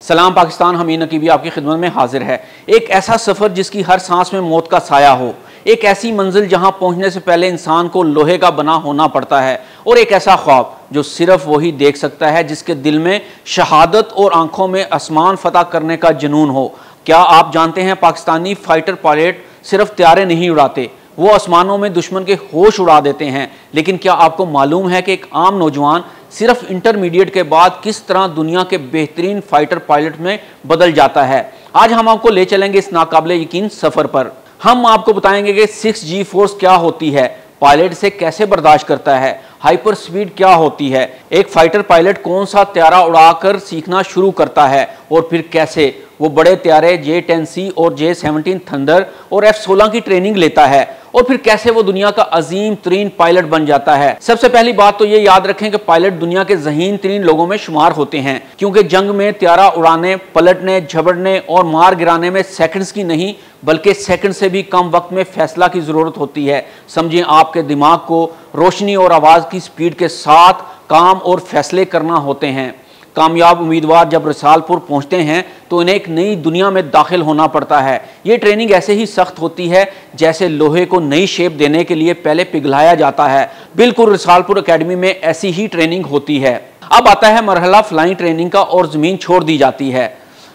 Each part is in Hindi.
सलाम पाकिस्तान, हमीद नकीबी आपकी खिदमत में हाजिर है। एक ऐसा सफ़र जिसकी हर सांस में मौत का साया हो, एक ऐसी मंजिल जहां पहुंचने से पहले इंसान को लोहे का बना होना पड़ता है, और एक ऐसा ख्वाब जो सिर्फ वही देख सकता है जिसके दिल में शहादत और आंखों में आसमान फतह करने का जुनून हो। क्या आप जानते हैं पाकिस्तानी फाइटर पायलट सिर्फ त्यारे नहीं उड़ाते, वो आसमानों में दुश्मन के होश उड़ा देते हैं। लेकिन क्या आपको मालूम है कि एक आम नौजवान सिर्फ इंटरमीडिएट के बाद किस तरह दुनिया के बेहतरीन फाइटर पायलट में बदल जाता है? आज हम आपको ले चलेंगे इस नाकाबिले यकीन सफ़र पर। हम आपको बताएंगे कि 6G फोर्स क्या होती है, पायलट से कैसे बर्दाश्त करता है, हाइपर स्पीड क्या होती है, एक फाइटर पायलट कौन सा त्यारा उड़ाकर सीखना शुरू करता है, और फिर कैसे वो बड़े त्यारे J-10C और J-17 थंडर और F-16 की ट्रेनिंग लेता है, और फिर कैसे वो दुनिया का अजीम तरीन पायलट बन जाता है। सबसे पहली बात तो ये याद रखें कि पायलट दुनिया के ज़हीन तरीन लोगों में शुमार होते हैं, क्योंकि जंग में त्यारा उड़ाने, पलटने, झपड़ने और मार गिराने में सेकंड्स की नहीं बल्कि सेकंड से भी कम वक्त में फैसला की ज़रूरत होती है। समझें, आपके दिमाग को रोशनी और आवाज़ की स्पीड के साथ काम और फैसले करना होते हैं। कामयाब उम्मीदवार जब रसालपुर पहुंचते हैं तो इन्हें एक नई दुनिया में दाखिल होना पड़ता है। ये ट्रेनिंग ऐसे ही सख्त होती है जैसे लोहे को नई शेप देने के लिए पहले पिघलाया जाता है। बिल्कुल रसालपुर एकेडमी में ऐसी ही ट्रेनिंग होती है। अब आता है मरहला फ्लाइंग ट्रेनिंग का, और ज़मीन छोड़ दी जाती है।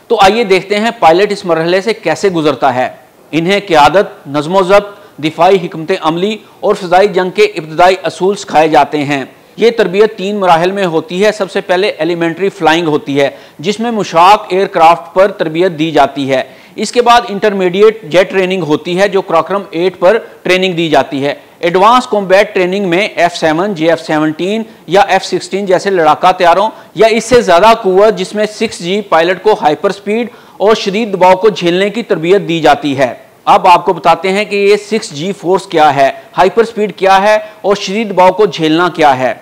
तो आइए देखते हैं पायलट इस मरहले से कैसे गुजरता है। इन्हें क़यादत, नज़्म-ओ-ज़ब्त, दिफाई हिकमत अमली और फ़िज़ाई जंग के इब्तदाई असूल सिखाए जाते हैं। ये तरबियत 3 मराहल में होती है। सबसे पहले एलिमेंट्री फ्लाइंग होती है, जिसमें मुशाक एयरक्राफ्ट पर तरबियत दी जाती है। इसके बाद इंटरमीडिएट जेट ट्रेनिंग होती है, जो क्रॉकरम 8 पर ट्रेनिंग दी जाती है। एडवांस कॉम्बैट ट्रेनिंग में F-7, JF-17 या F-16 जैसे लड़ाका तैयारों या इससे ज़्यादा कुव्वत, जिसमें 6G पायलट को हाइपर स्पीड और शदीद दबाव को झेलने की तरबियत दी जाती है। अब आपको बताते हैं कि ये 6G फोर्स क्या है, हाइपर स्पीड क्या है और शदीद दबाव को झेलना क्या है।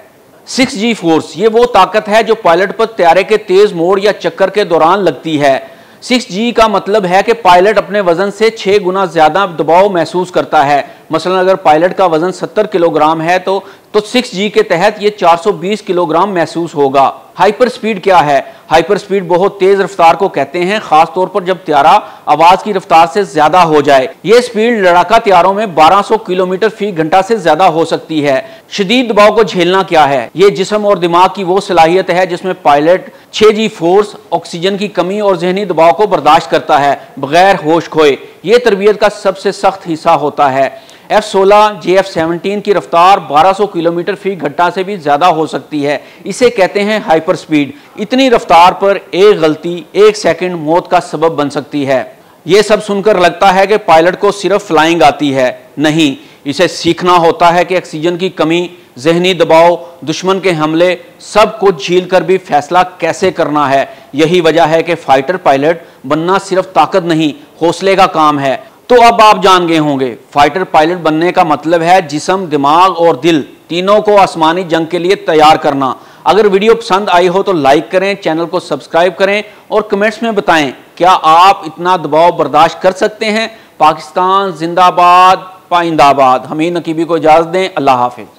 6G फोर्स ये वो ताकत है जो पायलट पर त्यारे के तेज मोड़ या चक्कर के दौरान लगती है। 6G का मतलब है कि पायलट अपने वजन से 6 गुना ज्यादा दबाव महसूस करता है। मसलन अगर पायलट का वजन 70 किलोग्राम है तो 6G के तहत ये 420 किलोग्राम महसूस होगा। हाइपर स्पीड क्या है? हाइपर स्पीड बहुत तेज रफ्तार को कहते हैं, खास तौर पर जब त्यारा आवाज की रफ्तार से ज्यादा हो जाए। ये स्पीड लड़ाका त्यारों में 1200 किलोमीटर फी घंटा से ज्यादा हो सकती है। शदीद दबाव को झेलना क्या है? ये जिस्म और दिमाग की वो सलाहियत है जिसमें पायलट 6G फोर्स ऑक्सीजन की कमी और जहनी दबाव को बर्दाश्त करता है बगैर होश खोए। ये तरबियत का सबसे सख्त हिस्सा होता है। F-16 JF-17 की रफ्तार 1200 किलोमीटर फी घंटा से भी ज्यादा हो सकती है। इसे कहते हैं हाइपर स्पीड। इतनी रफ्तार पर एक गलती, एक सेकंड मौत का सबब बन सकती है। यह सब सुनकर लगता है कि पायलट को सिर्फ फ्लाइंग आती है। नहीं, इसे सीखना होता है कि ऑक्सीजन की कमी, जहनी दबाव, दुश्मन के हमले, सब कुछ झील कर भी फैसला कैसे करना है। यही वजह है कि फाइटर पायलट बनना सिर्फ ताकत नहीं, हौसले का काम है। तो अब आप जान गए होंगे, फाइटर पायलट बनने का मतलब है जिस्म, दिमाग और दिल तीनों को आसमानी जंग के लिए तैयार करना। अगर वीडियो पसंद आई हो तो लाइक करें, चैनल को सब्सक्राइब करें और कमेंट्स में बताएं क्या आप इतना दबाव बर्दाश्त कर सकते हैं। पाकिस्तान जिंदाबाद, पाइंदाबाद। हमीद नकीबी को इजाज़त दें। अल्लाह हाफिज़।